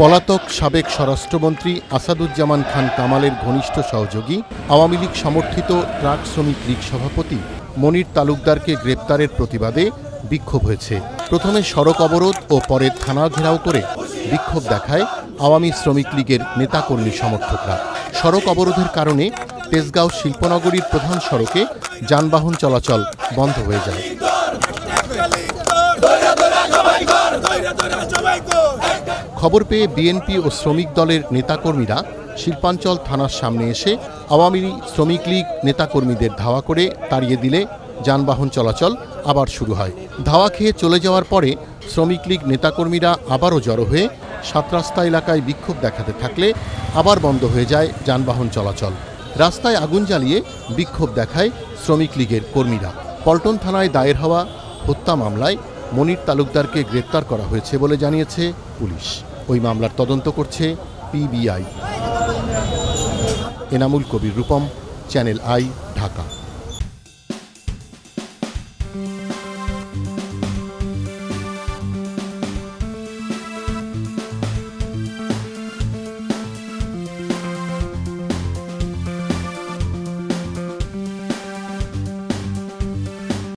পলাতক সাবেক স্বরাষ্ট্রমন্ত্রী আসাদুজ্জামান খান কামালের ঘনিষ্ঠ সহযোগী আওয়ামী লীগ সমর্থিত ট্রাক শ্রমিক লীগ সভাপতি মনির তালুকদারকে গ্রেপ্তারের প্রতিবাদে বিক্ষোভ হয়েছে। প্রথমে সড়ক অবরোধ ও পরে থানা ঘেরাও করে বিক্ষোভ দেখায় আওয়ামী শ্রমিক লীগের নেতাকর্মী সমর্থকরা। সড়ক অবরোধের কারণে তেজগাঁও শিল্পনগরীর প্রধান সড়কে যানবাহন চলাচল বন্ধ হয়ে যায়। খবর পেয়ে বিএনপি ও শ্রমিক দলের নেতাকর্মীরা শিল্পাঞ্চল থানার সামনে এসে আওয়ামী শ্রমিক লীগ নেতাকর্মীদের ধাওয়া করে তাড়িয়ে দিলে যানবাহন চলাচল আবার শুরু হয়। ধাওয়া খেয়ে চলে যাওয়ার পরে শ্রমিক লীগ নেতাকর্মীরা আবারও জড়ো হয়ে ৭ রাস্তা এলাকায় বিক্ষোভ দেখাতে থাকলে আবার বন্ধ হয়ে যায় যানবাহন চলাচল। রাস্তায় আগুন জ্বালিয়ে বিক্ষোভ দেখায় শ্রমিক লীগের কর্মীরা। পল্টন থানায় দায়ের হওয়া হত্যা মামলায় মনির তালুকদারকে গ্রেপ্তার করা হয়েছে বলে জানিয়েছে পুলিশ। ওই মামলার তদন্ত করছে PBI. Enamul Kabir Rupam, channel I, Dhaka.